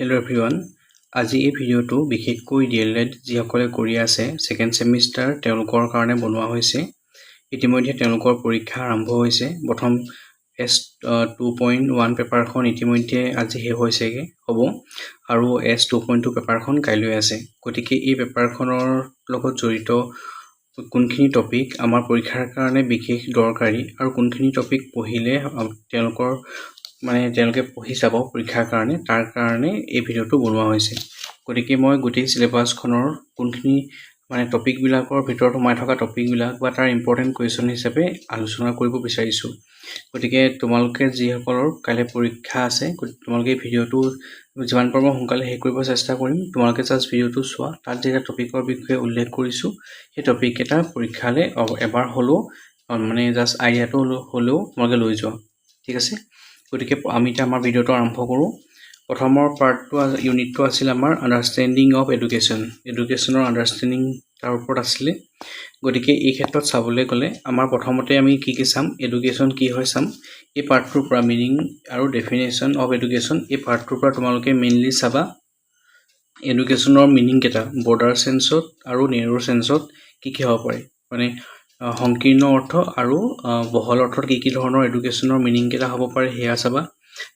Hello everyone. আজি এই ভিডিঅ'টো বিশেষকৈ DLED যিসকলে কৰি আছে সেকেন্ড সেমিষ্টাৰ তেওঁলোকৰ কাৰণে বনোৱা হৈছে। ইতিমধ্যে তেওঁলোকৰ পৰীক্ষা আৰম্ভ হৈছে। প্ৰথম S2.1 পেপাৰখন ইতিমধ্যে আজি শেষ হৈছেগে হ'ব আৰু S2.2 পেপাৰখন কাইলৈ আছে। গতিকে এই পেপাৰখনৰ লগত জড়িত কোনখিনি টপিক আমাৰ পৰীক্ষাৰ কাৰণে বিশেষ দৰকাৰী আৰু কোনখিনি টপিক পঢ়িলে তেওঁলোকে পঢ়ি যাব পৰীক্ষাৰ কাৰণে তাৰ কাৰণে এই ভিডিঅ'টো বনোৱা হৈছে। গতিকে মই গোটেই সিলেবাসখনৰ কোনখিনি টপিক বিলাকৰ ভিতৰত সোমাই থকা টপিক বিলাক বা তাৰ ইম্পৰ্টেন্ট কুৱেশ্যন হিচাপে আলোচনা কৰিব বিচাৰিছো। গতিকে তোমালোকে যিসকলৰ কাইলৈ পৰীক্ষা আছে তোমালোকে এই ভিডিঅ'টো যিমান পাৰো সোনকালে শেষ কৰিব চেষ্টা কৰিম। তোমালোকে জাস্ট ভিডিঅ'টো চোৱা, তাত যেটা টপিকৰ বিষয়ে উল্লেখ কৰিছো সেই টপিক এটা পৰীক্ষালে এবাৰ হলো জাস্ট আইডিয়াটো হলেও তোমালোকে লৈ যোৱা, ঠিক আছে। গতিকে আমি এতিয়া আমাৰ ভিডিঅ'টো আৰম্ভ কৰো। প্ৰথমৰ পাৰ্টটো ইউনিটটো আছিল আমাৰ আন্ডাৰষ্টেণ্ডিং অফ এডুকেশ্যনৰ আন্ডাৰষ্টেণ্ডিং তাৰ ওপৰত আছিলে। গতিকে এই ক্ষেত্ৰত চাবলৈ গ'লে আমাৰ প্ৰথমতে আমি কি চাম, এডুকেশ্যন কি হয় চাম। এই পাৰ্টটোৰ পৰা মিনিং আৰু ডেফিনেশ্যন অফ এডুকেশ্যন এই পাৰ্টটোৰ পৰা তোমালোকে মেইনলি চাবা এডুকেশ্যনৰ মিনিং কেইটা বৰ্ডাৰ সেন্সত আৰু নেৰো সেন্সত কি হ'ব পাৰে, সংকীৰ্ণ অৰ্থ আৰু বহল অৰ্থত কি ধৰণৰ এডুকেশ্যনৰ মিনিং কেইটা হ'ব পাৰে সেয়া চাবা।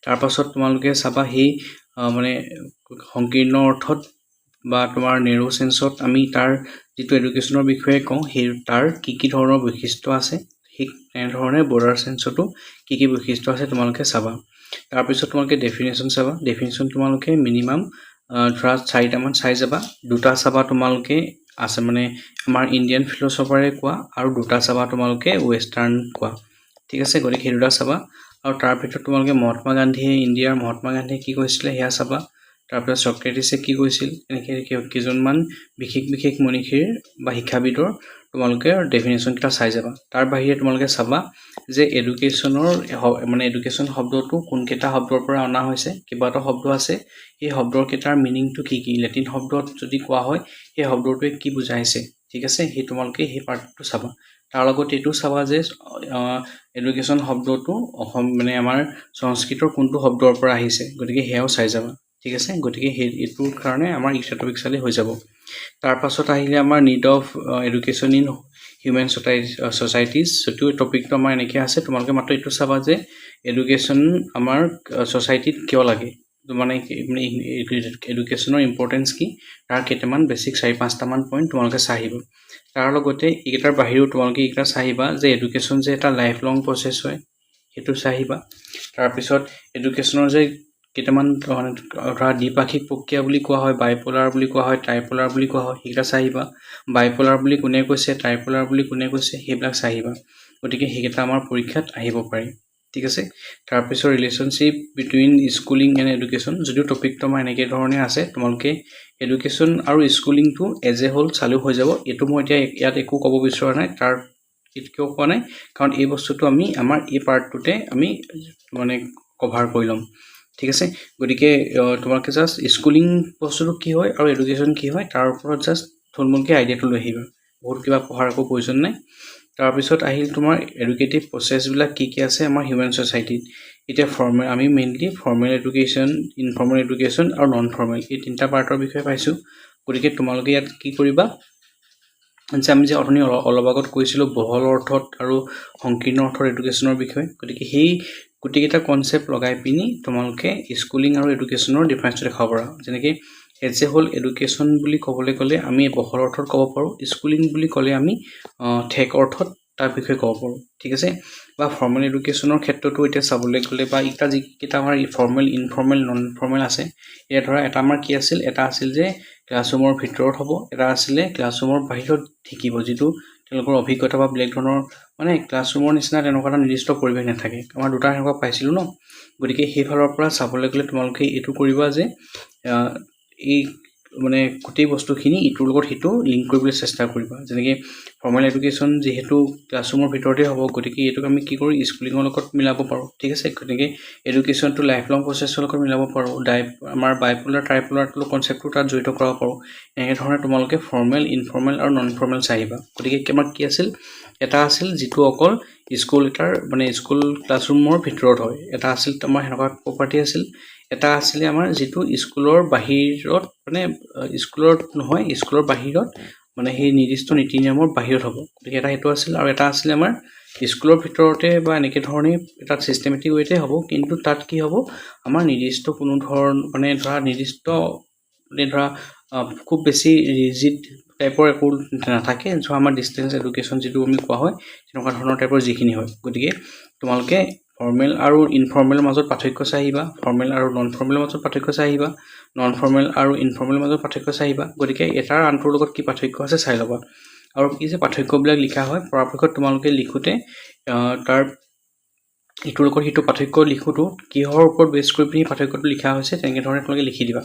তাৰ পাছত তোমালোকে চাবা সেই সংকীৰ্ণ অৰ্থত বা তোমাৰ নেৰো সেন্সত আমি তাৰ যিটো এডুকেশ্যনৰ বিষয়ে কওঁ সেই তাৰ কি ধৰণৰ বৈশিষ্ট্য আছে, ঠিক তেনেধৰণে বৰ্ডাৰ সেন্সতো কি বৈশিষ্ট্য আছে তোমালোকে চাবা। তাৰ পিছত তোমালোকে ডেফিনেশ্যন চাবা। ডেফিনেশ্যন তোমালোকে মিনিমাম ধৰা 4টামান চাই যাবা। দুটা চাবা তোমালোকে আছে আমাৰ ইণ্ডিয়ান ফিলচফাৰে কোৱা আৰু দুটা চাবা তোমালোকে ৱেষ্টাৰ্ণ কোৱা, ঠিক আছে। গতিকে সেই দুটা চাবা আৰু তাৰ ভিতৰত তোমালোকে ইণ্ডিয়াৰ মহাত্মা গান্ধীয়ে কি কৈছিলে সেয়া চাবা। তাৰপিছত সক্ৰেটিছে কি কৈছিল, এনেকৈ কেইজনমান বিশেষ মনীষীৰ বা শিক্ষাবিদৰ তোমালোকে ডেফিনেশ্যন কেইটা চাই যাবা। তাৰ বাহিৰে তোমালোকে চাবা যে এডুকেশ্যন শব্দটো কোনকেইটা শব্দৰ পৰা অনা হৈছে। কেইবাটাও শব্দ আছে, এই শব্দৰ কেইটাৰ মিনিংটো কি লেটিন শব্দত যদি কোৱা হয় সেই শব্দটোৱে কি বুজাইছে, ঠিক আছে। সেই তোমালোকে সেই পাৰ্টটো চাবা। তাৰ লগত এইটো চাবা যে এডুকেশ্যন শব্দটো আমাৰ সংস্কৃতৰ কোনটো শব্দৰ পৰা আহিছে, গতিকে সেয়াও চাই যাবা, ঠিক আছে। গতিকে এইটোৰ কাৰণে আমাৰ ইটা টপিক চালে হৈ যাব। তাৰ পাছত আহিলে আমাৰ need of education in human societies. সেইটো টপিকটো আমাৰ এনেকৈ আছে। তোমালোকে মাত্ৰ এইটো চাবা যে এডুকেশ্যন আমাৰ ছ'চাইটিত কিয় লাগে, এডুকেশ্যনৰ ইম্পৰ্টেঞ্চ কি, তাৰ কেইটামান বেছিক 4-5টামান পইণ্ট তোমালোকে চাই আহিবা। তাৰ লগতে এইকেইটাৰ বাহিৰেও তোমালোকে এইকেইটা চাই আহিবা যে এডুকেশ্যন যে এটা লাইফ লং প্ৰচেছ হয় সেইটো চাই আহিবা। তাৰপিছত এডুকেশ্যনৰ যে কেইটামান ধৰা দ্বিপাক্ষিক প্ৰক্ৰিয়া বুলি কোৱা হয়, বাইপলাৰ বুলি কোৱা হয়, ট্ৰাইপলাৰ বুলি কোৱা হয়, সেইকেইটা চাই আহিবা। বাইপলাৰ বুলি কোনে কৈছে, ট্ৰাইপলাৰ বুলি কোনে কৈছে সেইবিলাক চাই আহিবা। গতিকে সেইকেইটা আমাৰ পৰীক্ষাত আহিব পাৰে, ঠিক আছে। তাৰপিছত relationship between schooling and education, যদিও টপিকটো আমাৰ এনেকৈ ধৰণে আছে। তোমালোকে এডুকেশ্যন আৰু স্কুলিংটো এজ এ হোল চালু হৈ যাব। এইটো মই এতিয়া ইয়াত একো ক'ব বিচৰা নাই, তাৰ কিয় কোৱা নাই কাৰণ এই বস্তুটো আমি আমাৰ এই পাৰ্টটোতে আমি কভাৰ কৰি ল'ম, ঠিক আছে। গতিকে তোমালোকে জাষ্ট স্কুলিং বস্তুটো কি হয় আৰু এডুকেশ্যন কি হয় তাৰ ওপৰত জাষ্ট থুলমূলকৈ আইডিয়াটো লৈ আহিবা, বহুত কিবা পঢ়াৰ একো প্ৰয়োজন নাই। তাৰপিছত আহিল তোমাৰ এডুকেটিভ প্ৰচেছবিলাক কি আছে আমাৰ হিউমেন ছ'চাইটিত। এতিয়া আমি mainly formal education, informal education আৰু নন ফৰ্মেল এই 3টা পাৰ্টৰ বিষয়ে পাইছোঁ। গতিকে তোমালোকে ইয়াত কি কৰিবা যে আমি যে অথনি অলপ আগত কৈছিলোঁ বহল অৰ্থত আৰু সংকীৰ্ণ অৰ্থৰ এডুকেশ্যনৰ বিষয়ে, গতিকে সেই গোটেইকেইটা কনচেপ্ট লগাই পিনি তোমালোকে স্কুলিং আৰু এডুকেশ্যনৰ ডিফাৰেঞ্চটো দেখাব পাৰা। যেনেকৈ এজ এ হোল এডুকেশ্যন বুলি ক'বলৈ গ'লে আমি বহল অৰ্থত ক'ব পাৰোঁ, স্কুলিং বুলি ক'লে আমি ঠেক অৰ্থত তাৰ বিষয়ে ক'ব পাৰোঁ, ঠিক আছে। বা ফৰ্মেল এডুকেশ্যনৰ ক্ষেত্ৰতো এতিয়া চাবলৈ গ'লে বা এইকেইটা যিকেইটা আমাৰ ফৰ্মেল, ইনফৰ্মেল, নন ফৰ্মেল আছে, এতিয়া ধৰা এটা আমাৰ কি আছিল, এটা আছিল যে ক্লাছৰুমৰ ভিতৰত হ'ব, এটা আছিলে ক্লাছৰুমৰ বাহিৰত শিকিব, যিটো তেওঁলোকৰ অভিজ্ঞতা বা বেলেগ ধৰণৰ ক্লাছৰুমৰ নিচিনা তেনেকুৱা এটা নিৰ্দিষ্ট পৰিৱেশ নাথাকে। আমাৰ দুটা এনেকুৱা পাইছিলোঁ ন। গতিকে সেইফালৰ পৰা চাবলৈ গ'লে তোমালোকে এইটো কৰিবা যে এই গোটেই বস্তুখিনি ইটোৰ লগত সিটো লিংক কৰিবলৈ চেষ্টা কৰিবা। যেনেকৈ ফৰ্মেল এডুকেশ্যন যিহেতু ক্লাছৰুমৰ ভিতৰতে হ'ব, গতিকে এইটোক আমি কি কৰোঁ স্কুলিঙৰ লগত মিলাব পাৰোঁ, ঠিক আছে। গতিকে এডুকেশ্যনটো লাইফ লং প্ৰচেছৰ লগত মিলাব পাৰোঁ, আমাৰ বাইপলাৰ ট্ৰাইপলাৰ কনচেপ্টটো তাত জড়িত কৰাব পাৰোঁ। এনেকৈ ধৰণে তোমালোকে ফৰ্মেল, ইনফৰ্মেল আৰু নন ফৰ্মেল চাই আহিবা। গতিকে আমাৰ কি আছিল, এটা আছিল যিটো অকল স্কুল ক্লাছৰুমৰ ভিতৰত হয়, এটা আছিল আমাৰ সেনেকুৱা প্ৰপাৰ্টি আছিল, এটা আছিলে আমাৰ যিটো স্কুলৰ বাহিৰত মানে স্কুলত নহয় স্কুলৰ বাহিৰত মানে সেই নিৰ্দিষ্ট নীতি নিয়মৰ বাহিৰত হ'ব গতিকে এটা সেইটো আছিল আৰু এটা আছিলে আমাৰ স্কুলৰ ভিতৰতে বা এনেকৈ ধৰণে এটা ছিষ্টেমেটিক ৱেতে হ'ব কিন্তু তাত কি হ'ব আমাৰ নিৰ্দিষ্ট কোনো ধৰণ মানে ধৰা নিৰ্দিষ্ট মানে ধৰা খুব বেছি ৰিজিড টাইপৰ একো নাথাকে চ' আমাৰ ডিষ্টেঞ্চ এডুকেশ্যন যিটো আমি কোৱা হয় তেনেকুৱা ধৰণৰ টাইপৰ যিখিনি হয় গতিকে তোমালোকে ফৰ্মেল আৰু ইনফৰ্মেলৰ মাজত পাৰ্থক্য চাই আহিবা ফৰ্মেল আৰু নন ফৰ্মেলৰ মাজত পাৰ্থক্য চাই আহিবা নন ফৰ্মেল আৰু ইনফৰ্মেলৰ মাজত পাৰ্থক্য চাই আহিবা গতিকে এটাৰ আনটোৰ লগত কি পাৰ্থক্য আছে চাই ল'বা আৰু কি যে পাৰ্থক্যবিলাক লিখা হয় পৰাপক্ষত তোমালোকে লিখোঁতে তাৰ ইটোৰ লগত সিটো পাৰ্থক্য লিখোঁতো কিহৰ ওপৰত বেছ কৰি পিনি পাৰ্থক্যটো লিখা হৈছে তেনেকৈ ধৰণে তোমালোকে লিখি দিবা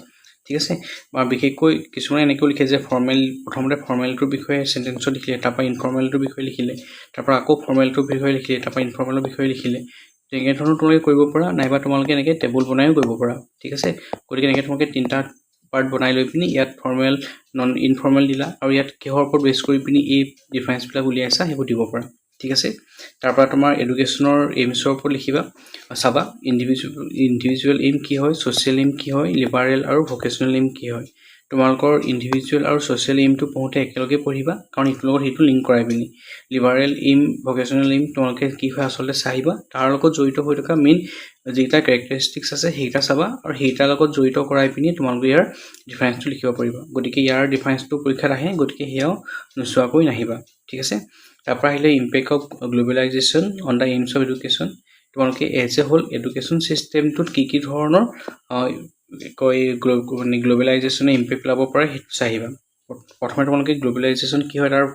ঠিক আছে বা বিশেষকৈ কিছুমানে এনেকৈও লিখে যে প্ৰথমতে ফৰ্মেলটোৰ বিষয়ে চেণ্টেন্সত লিখিলে তাৰপৰা ইনফৰ্মেলটোৰ বিষয়ে লিখিলে তাৰপৰা আকৌ ফৰ্মেলটোৰ বিষয়ে লিখিলে তাৰপৰা ইনফৰ্মেলৰ বিষয়ে লিখিলে তেনেকৈ ধৰণৰ তোমালোকে কৰিব পৰা নাইবা তোমালোকে এনেকৈ টেবুল বনায়ো কৰিব পৰা ঠিক আছে গতিকে এনেকৈ তোমালোকে তিনিটা পাৰ্ট বনাই লৈ পিনি ইয়াত ফৰ্মেল নন ইনফৰ্মেল দিলা আৰু ইয়াত কিহৰ ওপৰত বেছ কৰি পিনি এই ডিফাৰেঞ্চবিলাক উলিয়াইছা সেইবোৰ দিব পৰা ঠিক আছে তাৰপৰা তোমাৰ এডুকেশ্যনৰ এইমছৰ ওপৰত লিখিবা চাবা ইণ্ডিভিজুৱেল এইম কি হয় ছ'চিয়েল এইম কি হয় লিবাৰেল আৰু ভকেশ্যনেল এইম কি হয় তোমালোকৰ ইণ্ডিভিজুৱেল আৰু ছ'চিয়েল এইমটো পঢ়োঁতে একেলগে পঢ়িবা কাৰণ ইটোৰ লগত সেইটো লিংক কৰাই পিনি লিবাৰেল এইম ভকেশ্যনেল এইম তোমালোকে কি হয় আচলতে চাহিবা তাৰ লগত জড়িত হৈ থকা মেইন যিকেইটা কেৰেক্টাৰিষ্টিক্স আছে সেইকেইটা চাবা আৰু সেইটাৰ লগত জড়িত কৰাই পিনি তোমালোকে ইয়াৰ ডিফাৰেঞ্চটো লিখিব পাৰিবা গতিকে ইয়াৰ ডিফাৰেঞ্চটো পৰীক্ষাত আহে গতিকে সেয়াও নোচোৱাকৈ নাহিবা ঠিক আছে তাৰপৰা আহিলে impact of globalisation on the AIIMS of education তোমালোকে এজ এ হোল এডুকেশ্যন ছিষ্টেমটোত কি ধৰণৰ মানে গ্ল'বেলাইজেশ্যনে ইম্পেক্ট পেলাব পাৰে সেইটো চাহিবা প্ৰথমে তোমালোকে গ্ল'বেলাইজেশ্যন কি হয় তাৰ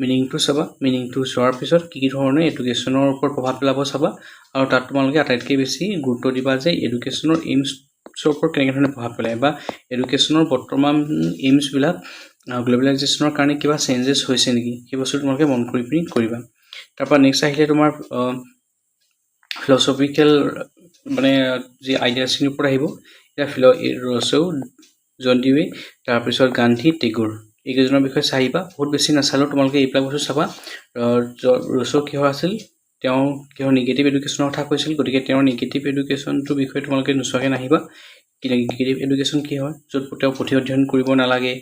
মিনিংটো চাবা মিনিংটো চোৱাৰ পিছত কি ধৰণে এডুকেশ্যনৰ ওপৰত প্ৰভাৱ পেলাব চাবা আৰু তাত তোমালোকে আটাইতকৈ বেছি গুৰুত্ব দিবা যে এডুকেশ্যনৰ এইমছৰ ওপৰত কেনেকৈ ধৰণে প্ৰভাৱ পেলায় বা এডুকেশ্যনৰ বৰ্তমান এইমছবিলাক গ্ল'বেলাইজেশ্যনৰ কাৰণে কিবা চেঞ্জেছ হৈছে নেকি সেই বস্তু তোমালোকে মন কৰি পিনি কৰিবা তাৰপৰা নেক্সট আহিলে তোমাৰ ফিলচফিকেল মানে যি আইডিয়াছখিনিৰ ওপৰত আহিব এতিয়া ৰছেও জন ডিউৱে তাৰপিছত গান্ধী টেগুৰ এইকেইজনৰ বিষয়ে চাহিবা বহুত বেছি নাচালেও তোমালোকে এইবিলাক বস্তু চাবা ৰছেও কিহৰ আছিল তেওঁ কিহৰ নিগেটিভ এডুকেশ্যনৰ কথা কৈছিল গতিকে তেওঁৰ নিগেটিভ এডুকেশ্যনটোৰ বিষয়ে তোমালোকে নোচোৱাকৈ নাহিবা নিগেটিভ এডুকেশ্যন কি হয় য'ত তেওঁ পুথি অধ্যয়ন কৰিব নালাগে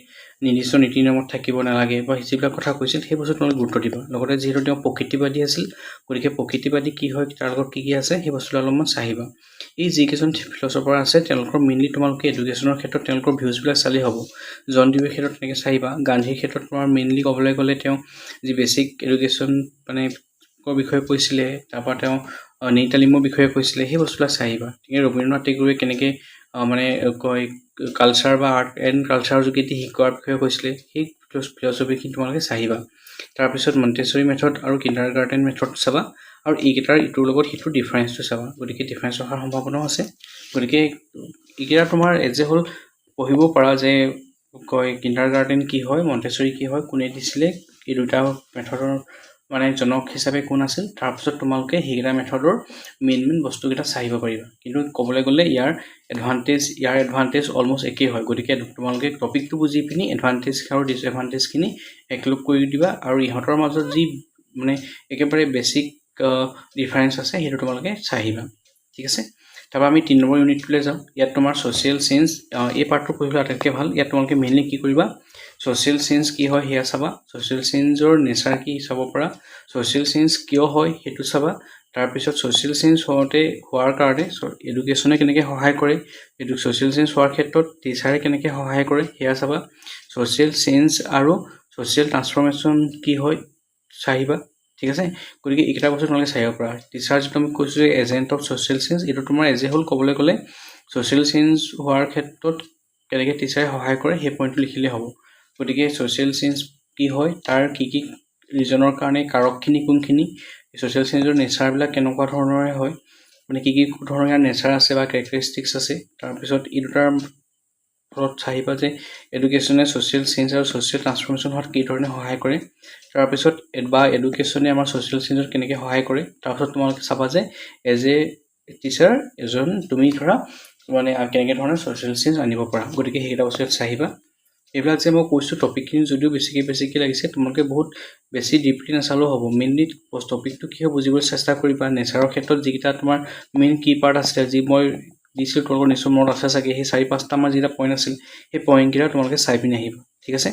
নিৰ্দিষ্ট নীতি নিয়মত থাকিব নালাগে বা যিবিলাক কথা কৈছিল সেই বস্তু তোমালোকে গুৰুত্ব দিবা লগতে যিহেতু তেওঁ প্ৰকৃতিবাদী আছিল গতিকে প্ৰকৃতিবাদী কি হয় তাৰ লগত কি আছে সেই বস্তুটো অলপমান চাহিবা এই যিকেইজন ফিলচফাৰ আছে তেওঁলোকৰ মেইনলি তোমালোকে এডুকেশ্যনৰ ক্ষেত্ৰত তেওঁলোকৰ ভিউজবিলাক চালেই হ'ব জন ডিউৰ ক্ষেত্ৰত তেনেকৈ চাহিবা গান্ধীৰ ক্ষেত্ৰত তোমাৰ মেইনলি ক'বলৈ গ'লে তেওঁ যি বেছিক এডুকেশ্যন মানে বিষয়ে কৈছিলে তাৰপৰা তেওঁ নেতালিমৰ বিষয়ে কৈছিলে সেই বস্তুবিলাক চাহিবা গতিকে ৰবীন্দ্ৰনাথ টেগুৰে কেনেকৈ মানে কয় কালচাৰ বা আৰ্ট এণ্ড কালচাৰৰ যোগেদি শিকোৱাৰ বিষয়ে কৈছিলে সেই ফিলচফিখিনি তোমালোকে চাহিবা তাৰপিছত মণ্টেছৰী মেথড আৰু কিণ্ডাৰ গাৰ্ডেন মেথড চাবা আৰু এইকেইটাৰ ইটোৰ লগত সিটোৰ ডিফাৰেঞ্চটো চাবা গতিকে ডিফাৰেঞ্চ অহাৰ সম্ভাৱনাও আছে গতিকে এইকেইটা তোমাৰ এজ এ হোল পঢ়িব পাৰা যে কয় কিণ্ডাৰ গাৰ্ডেন কি হয় মণ্টেছৰী কি হয় কোনে দিছিলে এই দুটা মেথডৰ মানে জনক হিচাপে কোন আছিল তাৰপিছত তোমালোকে সেইকেইটা মেথডৰ মেইন বস্তুকেইটা চাহিব পাৰিবা কিন্তু ক'বলৈ গ'লে ইয়াৰ এডভান্টেজ অলমষ্ট একেই হয় গতিকে তোমালোকে টপিকটো বুজি পিনি এডভান্টেজ আৰু ডিছএডভান্টেজখিনি একলগ কৰি দিবা আৰু ইহঁতৰ মাজত যি মানে একেবাৰে বেছিক ডিফাৰেঞ্চ আছে সেইটো তোমালোকে চাহিবা ঠিক আছে তাৰপৰা আমি 3 নম্বৰ ইউনিটটোলৈ যাওঁ ইয়াত তোমাৰ ছ'চিয়েল চেঞ্জ এই পাৰ্টটো পঢ়িবলৈ আটাইতকৈ ভাল ইয়াত তোমালোকে মেইনলি কি কৰিবা ছ'চিয়েল চেঞ্জ কি হয় সেয়া চাবা ছ'চিয়েল চেঞ্জৰ নেচাৰ কি চাব পৰা ছ'চিয়েল চেঞ্জ কিয় হয় সেইটো চাবা তাৰপিছত ছ'চিয়েল চেঞ্জ হোৱাৰ কাৰণে এডুকেশ্যনে কেনেকৈ সহায় কৰে ছ'চিয়েল চেঞ্জ হোৱাৰ ক্ষেত্ৰত টিচাৰে কেনেকৈ সহায় কৰে সেয়া চাবা ছ'চিয়েল চেঞ্জ আৰু ছ'চিয়েল ট্ৰান্সফৰ্মেশ্যন কি হয় চাহিবা ঠিক আছে গতিকে এইকেইটা বস্তু তোমালোকে চাহিব পৰা টিচাৰ যিটো আমি কৈছোঁ যে এজেণ্ট অফ ছ'চিয়েল চেঞ্জ এইটো তোমাৰ এজ এ হোল ক'বলৈ গ'লে ছ'চিয়েল চেঞ্জ হোৱাৰ ক্ষেত্ৰত কেনেকৈ টিচাৰে সহায় কৰে সেই পইণ্টটো লিখিলেই হ'ব গতিকে ছ'চিয়েল চেঞ্জ কি হয় তাৰ কি ৰিজনৰ কাৰণে কাৰকখিনি কোনখিনি ছ'চিয়েল চেঞ্জৰ নেচাৰবিলাক কেনেকুৱা ধৰণৰে হয় মানে কি ধৰণৰ ইয়াৰ নেচাৰ আছে বা কেৰেক্টাৰিষ্টিক্স আছে তাৰপিছত এই দুটাৰ ফলত চাহিবা যে এডুকেশ্যনে ছ'চিয়েল চেঞ্জ আৰু ছ'চিয়েল ট্ৰান্সফৰ্মেশ্যন হোৱাত কি ধৰণে সহায় কৰে তাৰপিছত বা এডুকেশ্যনে আমাৰ ছ'চিয়েল চেঞ্জত কেনেকৈ সহায় কৰে তাৰপিছত তোমালোকে চাবা যে এজ এ টিচাৰ তুমি ধৰা মানে কেনেকৈ ধৰণে ছ'চিয়েল চেঞ্জ আনিব পৰা গতিকে সেইকেইটা বস্তু ইয়াত চাহিবা এইবিলাক যে মই কৈছোঁ টপিকখিনি যদিও বেছিকৈ লাগিছে তোমালোকে বহুত বেছি ডিপলি নাচালেও হ'ব মেইনলি টপিকটো কি হয় বুজিবলৈ চেষ্টা কৰিবা নেচাৰৰ ক্ষেত্ৰত যিকেইটা তোমাৰ মেইন কি পাৰ্ট আছিলে যি মই দিছিলোঁ তোমালোকৰ নিশ্চয় মনত আছে চাগে সেই 4-5টা আমাৰ যিটা পইণ্ট আছিল সেই পইণ্টকেইটা তোমালোকে চাই পিনে আহিব ঠিক আছে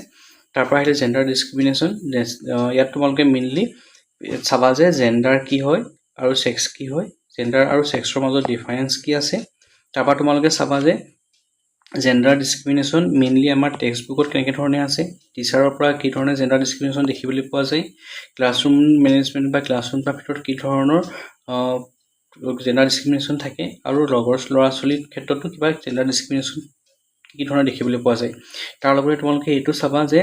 তাৰ পৰা আহিলে জেণ্ডাৰ ডিছক্ৰিমিনেশ্যন ইয়াত তোমালোকে মেইনলি চাবা যে জেণ্ডাৰ কি হয় আৰু ছেক্স কি হয় জেণ্ডাৰ আৰু ছেক্সৰ মাজত ডিফাৰেঞ্চ কি আছে তাৰপৰা তোমালোকে চাবা যে জেণ্ডাৰ ডিছক্ৰিমিনেশ্যন মেইনলি আমাৰ টেক্সট বুকত কেনেকৈ ধৰণে আছে টিচাৰৰ পৰা কি ধৰণে জেণ্ডাৰ ডিছক্ৰিমিনেশ্যন দেখিবলৈ পোৱা যায় ক্লাছৰুম মেনেজমেণ্ট বা ক্লাছৰুম তাৰ ভিতৰত কি ধৰণৰ জেণ্ডাৰ ডিছক্ৰিমিনেশ্যন থাকে আৰু লগৰ ল'ৰা ছোৱালীৰ ক্ষেত্ৰতো কিবা জেণ্ডাৰ ডিছক্ৰিমিনেশ্যন কি ধৰণে দেখিবলৈ পোৱা যায় তাৰ লগতে তোমালোকে এইটো চাবা যে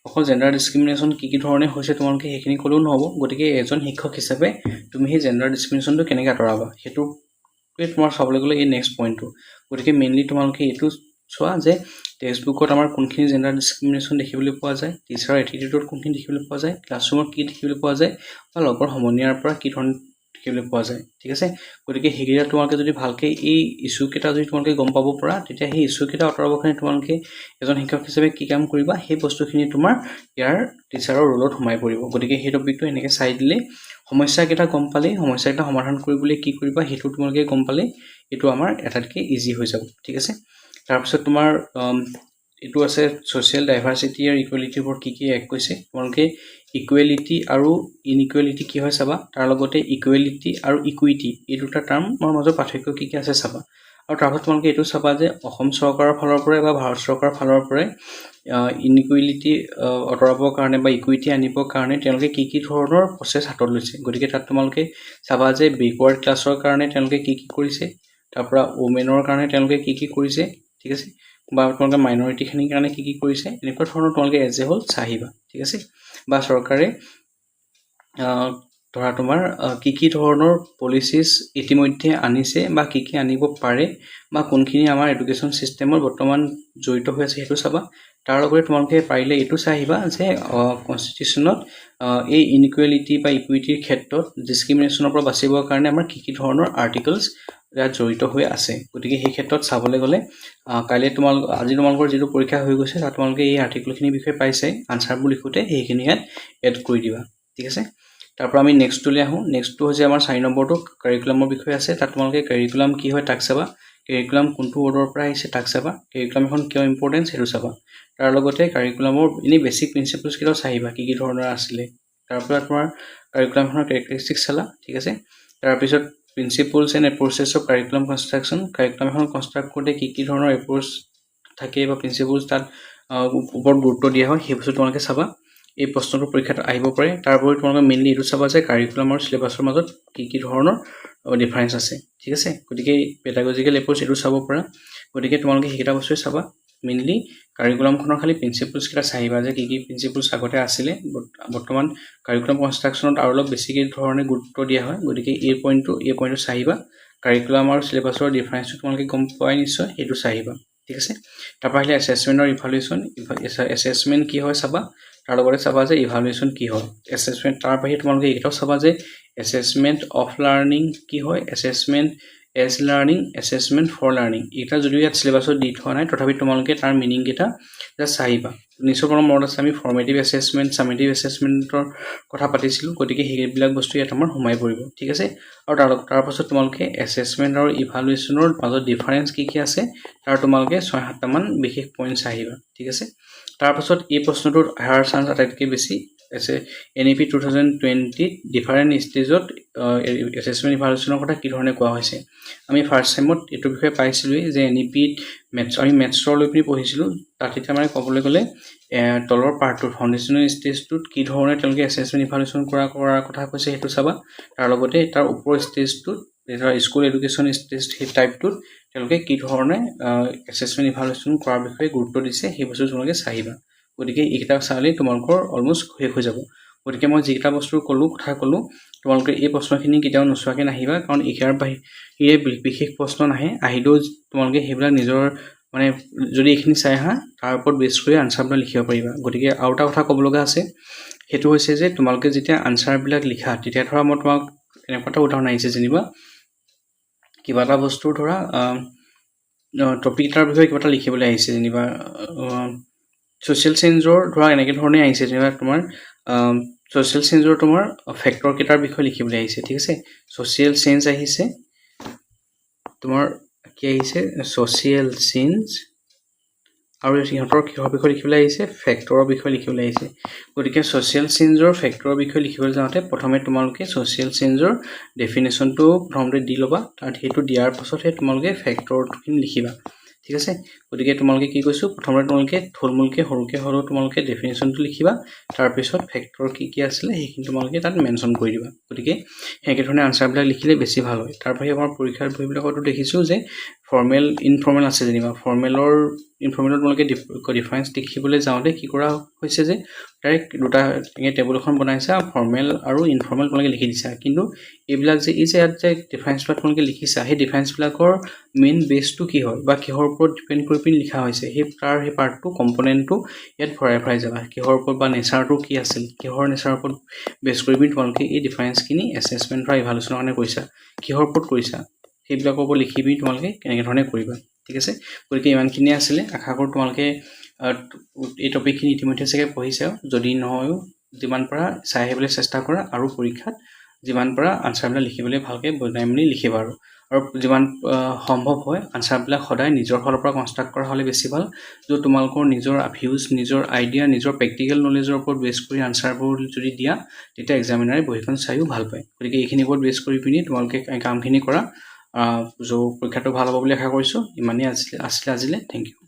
অকল জেণ্ডাৰ ডিছক্ৰিমিনেশ্যন কি ধৰণে হৈছে তোমালোকে সেইখিনি ক'লেও নহ'ব গতিকে এজন শিক্ষক হিচাপে তুমি সেই জেণ্ডাৰ ডিছক্ৰিমিনেশ্যনটো কেনেকৈ আঁতৰাবা সেইটোৱে তোমাৰ চাবলৈ গ'লে এই নেক্সট পইণ্টটো গতিকে মেইনলি তোমালোকে এইটো চোৱা যে টেক্সট বুকত আমাৰ কোনখিনি জেণ্ডাৰ ডিছক্ৰিমিনেশ্যন দেখিবলৈ পোৱা যায় টিচাৰৰ এটিটিউডত কোনখিনি দেখিবলৈ পোৱা যায় ক্লাছৰুমত কি দেখিবলৈ পোৱা যায় বা লগৰ সমনীয়াৰ পৰা কি ধৰণে দেখিবলৈ পোৱা যায় ঠিক আছে গতিকে সেইকেইটা তোমালোকে যদি ভালকৈ এই ইছ্যুকেইটা যদি তোমালোকে গম পাব পৰা তেতিয়া সেই ইছ্যুকেইটা আঁতৰাবৰ কাৰণে তোমালোকে এজন শিক্ষক হিচাপে কি কাম কৰিবা সেই বস্তুখিনি তোমাৰ ইয়াৰ টিচাৰৰ ৰোলত সোমাই পৰিব গতিকে সেই টপিকটো এনেকৈ চাই দিলে সমস্যাকেইটা গম পালেই সমস্যাকেইটা সমাধান কৰিবলৈ কি কৰিবা সেইটো তোমালোকে গম পালে এইটো আমাৰ এটাতকৈ ইজি হৈ যাব ঠিক আছে তাৰপিছত তোমাৰ এইটো আছে ছ'চিয়েল ডাইভাৰ্চিটি আৰু ইকুৱেলিটিৰ ওপৰত কি এক কৈছে তোমালোকে ইকুৱেলিটি আৰু ইনইকুৱেলিটি কি হয় চাবা তাৰ লগতে ইকুৱেলিটি আৰু ইকুইটি এই দুটা টাৰ্মৰ মাজৰ পাৰ্থক্য কি আছে চাবা আৰু তাৰপিছত তোমালোকে এইটো চাবা যে অসম চৰকাৰৰ ফালৰ পৰাই বা ভাৰত চৰকাৰৰ ফালৰ পৰাই ইনইকুৱেলিটি আঁতৰাবৰ কাৰণে বা ইকুইটি আনিবৰ কাৰণে তেওঁলোকে কি ধৰণৰ প্ৰচেছ হাতত লৈছে গতিকে তাত তোমালোকে চাবা যে বেকৱাৰ্ড ক্লাছৰ কাৰণে তেওঁলোকে কি কৰিছে তাৰপৰা ওমেনৰ কাৰণে তেওঁলোকে কি কৰিছে ঠিক আছে বা তোমালোকে মাইনৰিটিখিনিৰ কাৰণে কি কৰিছে এনেকুৱা ধৰণৰ তোমালোকে এজ এ হোল চাই আহিবা ঠিক আছে বা চৰকাৰে ধৰা তোমাৰ কি ধৰণৰ পলিচিছ ইতিমধ্যে আনিছে বা কি আনিব পাৰে বা কোনখিনি আমাৰ এডুকেশ্যন ছিষ্টেমত বৰ্তমান জড়িত হৈ আছে সেইটো চাবা তাৰ লগতে তোমালোকে পাৰিলে এইটো চাই আহিবা যে কনষ্টিটিউশ্যনত এই ইনইকুৱেলিটি বা ইকুইটিৰ ক্ষেত্ৰত ডিছক্ৰিমিনেশ্যনৰ পৰা বাচিবৰ কাৰণে আমাৰ কি ধৰণৰ আৰ্টিকলছ ইয়াত জড়িত হৈ আছে গতিকে সেই ক্ষেত্ৰত চাবলৈ গ'লে কাইলৈ আজি তোমালোকৰ যিটো পৰীক্ষা হৈ গৈছে তাত তোমালোকে এই আৰ্টিকলখিনিৰ বিষয়ে পাইছে আনচাৰবোৰ লিখোঁতে সেইখিনি ইয়াত এড কৰি দিবা ঠিক আছে তাৰপৰা আমি নেক্সটটোলৈ আহোঁ নেক্সটটো হৈছে আমাৰ 4 নম্বৰটো কাৰিকুলামৰ বিষয়ে আছে তাত তোমালোকে কাৰিকুলাম কি হয় তাক চাবা কাৰিকুলাম কোনটো বৰ্ডৰ পৰা আহিছে তাক চাবা কাৰিকুলাম এখন কিয় ইম্পৰ্টেঞ্চ সেইটো চাবা তাৰ লগতে কাৰিকুলামৰ এনেই বেছিক প্ৰিন্সিপলছকেইটাও চাহিবা কি ধৰণৰ আছিলে তাৰপৰা তোমাৰ কাৰিকুলামখনৰ কেৰেক্টাৰিষ্টিক্স চালা ঠিক আছে তাৰপিছত principles and approaches of curriculum construction curriculum এখন কনষ্ট্ৰাক্ট কৰোঁতে কি ধৰণৰ এপ্ৰ'চ থাকে বা প্ৰিন্সিপলছ তাত ওপৰত গুৰুত্ব দিয়া হয় সেই বস্তু তোমালোকে চাবা এই প্ৰশ্নটো পৰীক্ষাত আহিব পাৰে তাৰ উপৰি তোমালোকে মেইনলি এইটো চাবা যে কাৰিকুলাম আৰু চিলেবাছৰ মাজত কি ধৰণৰ ডিফাৰেঞ্চ আছে ঠিক আছে গতিকে পেডাগজিকেল এপ্ৰ'চ এইটো চাব পৰা গতিকে তোমালোকে সেইকেইটা বস্তুৱে চাবা মেইনলি কাৰিকুলামখনৰ খালি প্ৰিন্সিপলছকেইটা চাহিবা যে কি প্ৰিন্সিপলছ আগতে আছিলে বৰ্তমান কাৰিকুলাম কনষ্ট্ৰাকশ্যনত আৰু অলপ বেছিকৈ ধৰণে গুৰুত্ব দিয়া হয় গতিকে এই পইণ্টটো চাহিবা কাৰিকুলাম আৰু চিলেবাছৰ ডিফাৰেঞ্চটো তোমালোকে গম পোৱাই নিশ্চয় সেইটো চাহিবা ঠিক আছে তাৰপৰা আহিলে এছেছমেণ্ট আৰু ইভালুৱেশ্যন এছেছমেণ্ট কি হয় চাবা তাৰ লগতে চাবা যে ইভালুৱেশ্যন কি হয় এছেছমেণ্ট তাৰ বাহিৰে তোমালোকে এইকেইটাও চাবা যে এছেছমেণ্ট অফ লাৰ্ণিং কি হয় assessment as learning assessment for learning এইকেইটা যদিও ইয়াত চিলেবাছত দি থোৱা নাই তথাপি তোমালোকে তাৰ মিনিংকেইটা জাষ্ট চাহিবা নিশ্চয় মনত আছে আমি ফৰ্মেটিভ এছেছমেণ্ট ছামেটিভ এছেছমেণ্টৰ কথা পাতিছিলোঁ গতিকে সেইবিলাক বস্তু ইয়াত আমাৰ সোমাই পৰিব ঠিক আছে আৰু তাৰ পাছত তোমালোকে এছেছমেণ্ট আৰু ইভালুৱেশ্যনৰ মাজত ডিফাৰেঞ্চ কি আছে তাৰ তোমালোকে 6-7টামান বিশেষ পইণ্ট চাহিবা ঠিক আছে তাৰপাছত এই প্ৰশ্নটোত অহাৰ চান্স আটাইতকৈ বেছি আছে NEP 2020 ডিফাৰেণ্ট ষ্টেজত এছেছমেণ্ট ইভালুৱেশ্যনৰ কথা কি ধৰণে কোৱা হৈছে আমি ফাৰ্ষ্ট ছেমত এইটো বিষয়ে পাইছিলোঁৱেই যে NEPত আমি মেথছৰ লৈ পিনি পঢ়িছিলোঁ তাত এতিয়া মানে ক'বলৈ গ'লে তলৰ পাৰ্টটোত ফাউণ্ডেশ্যনেল ষ্টেজটোত কি ধৰণে তেওঁলোকে এছেছমেণ্ট ইভালুৱেশ্যন কৰাৰ কথা কৈছে সেইটো চাবা তাৰ লগতে তাৰ ওপৰৰ ষ্টেজটোত স্কুল এডুকেশ্যন ষ্টেজ সেই টাইপটোত তেওঁলোকে কি ধৰণে এছেছমেণ্ট ইভালুৱেশ্যন কৰাৰ বিষয়ে গুৰুত্ব দিছে সেই বস্তু তোমালোকে চাহিবা গতিকে এইকেইটা চালেই তোমালোকৰ অলমষ্ট শেষ হৈ যাব গতিকে মই যিকেইটা বস্তুৰ কথা ক'লোঁ তোমালোকে এই প্ৰশ্নখিনি কেতিয়াও নোচোৱাকৈ নাহিবা কাৰণ ইয়াৰ বাহিৰে বিশেষ প্ৰশ্ন নাহে আহিলেও তোমালোকে সেইবিলাক নিজৰ মানে যদি এইখিনি চাই আহা তাৰ ওপৰত বেছ কৰি আনচাৰবিলাক লিখিব পাৰিবা গতিকে আৰু এটা কথা ক'ব লগা আছে সেইটো হৈছে যে তোমালোকে যেতিয়া আনচাৰবিলাক লিখা তেতিয়া ধৰা মই তোমাক এনেকুৱা এটা উদাহৰণ আহিছে যেনিবা কিবা এটা বস্তুৰ ধৰা টপিক এটাৰ বিষয়ে কিবা এটা লিখিবলৈ আহিছে যেনিবা ছ'চিয়েল চেঞ্জৰ ধৰা এনেকৈ ধৰণে আহিছে যেনিবা তোমাৰ ছ'চিয়েল চেঞ্জৰ তোমাৰ ফেক্টৰ কেইটাৰ বিষয়ে লিখিবলৈ আহিছে ঠিক আছে ছ'চিয়েল চেঞ্জ আহিছে তোমাৰ কি আহিছে ছ'চিয়েল চিনছ আৰু সিহঁতৰ কিহৰ বিষয়ে লিখিবলৈ আহিছে ফেক্টৰৰ বিষয়ে লিখিবলৈ আহিছে গতিকে ছ'চিয়েল চিনজৰ ফেক্টৰৰ বিষয়ে লিখিবলৈ যাওঁতে প্ৰথমে তোমালোকে ছ'চিয়েল চিনজৰ ডেফিনেশ্যনটো প্ৰথমতে দি ল'বা তাত সেইটো দিয়াৰ পাছতহে তোমালোকে ফেক্টৰখিনি লিখিবা ঠিক আছে গতিকে তোমালোকে কি কৈছোঁ প্ৰথমতে তোমালোকে থুলমূলকৈ সৰুকৈ হ'লেও তোমালোকে ডেফিনেশ্যনটো লিখিবা তাৰপিছত ফেক্টৰ কি কি আছিলে সেইখিনি তোমালোকে তাত মেনশ্যন কৰি দিবা গতিকে সেইকেইধৰণে আনচাৰবিলাক লিখিলে বেছি ভাল হয় তাৰ বাহিৰে আমাৰ পৰীক্ষাৰ বহিবিলাকতো দেখিছোঁ যে ফৰ্মেল ইনফৰ্মেল আছে যেনিবা ফৰ্মেলৰ ইনফৰ্মেলত তোমালোকে ডিফাৰেঞ্চ দেখিবলৈ যাওঁতে কি কৰা হৈছে যে ডাইৰেক্ট দুটা টেবুল এখন বনাইছা ফৰ্মেল আৰু ইনফৰ্মেল তোমালোকে লিখি দিছা কিন্তু এইবিলাক যে এই যে ইয়াত যে ডিফাৰেঞ্চবিলাক তোমালোকে লিখিছা সেই ডিফাৰেঞ্চবিলাকৰ মেইন বেছটো কি হয় বা কিহৰ ওপৰত ডিপেণ্ড কৰি পিনি লিখা হৈছে সেই পাৰ্টটো কম্পনেণ্টটো ইয়াত ভৰাই যাবা কিহৰ ওপৰত বা নেচাৰটো কি আছিল কিহৰ নেচাৰৰ ওপৰত বেছ কৰি পিনি তোমালোকে এই ডিফাৰেঞ্চখিনি এছেছমেণ্ট বা ইভালুৱেশ্যনৰ কাৰণে কৰিছা কিহৰ ওপৰত কৰিছা সেইবিলাকৰ ওপৰত লিখি পিনি তোমালোকে কেনেকৈ ধৰণে কৰিবা ঠিক আছে গতিকে ইমানখিনিয়ে আছিলে আশা কৰোঁ তোমালোকে এই টপিকখিনি ইতিমধ্যে চাগে পঢ়িছে যদি নহয়ও যিমান পাৰা চাই আহিবলৈ চেষ্টা কৰা আৰু পৰীক্ষাত যিমান পাৰা আনচাৰবিলাক লিখিবলৈ ভালকৈ বনাই মেলি লিখিবা আৰু যিমান সম্ভৱ হয় আনচাৰবিলাক সদায় নিজৰ ফালৰ পৰা কনষ্ট্ৰাক্ট কৰা হ'লে বেছি ভাল য'ত তোমালোকৰ নিজৰ ভিউজ নিজৰ আইডিয়া নিজৰ প্ৰেক্টিকেল নলেজৰ ওপৰত বেছ কৰি আনচাৰবোৰ যদি দিয়া তেতিয়া এক্সামিনাৰে বহিখন চায়ো ভাল পায় গতিকে এইখিনিৰ ওপৰত বেছ কৰি পিনি তোমালোকে কামখিনি কৰা পৰীক্ষাটো ভাল হ'ব বুলি আশা কৰিছোঁ ইমানেই আছিলে আজিলৈ থেংক ইউ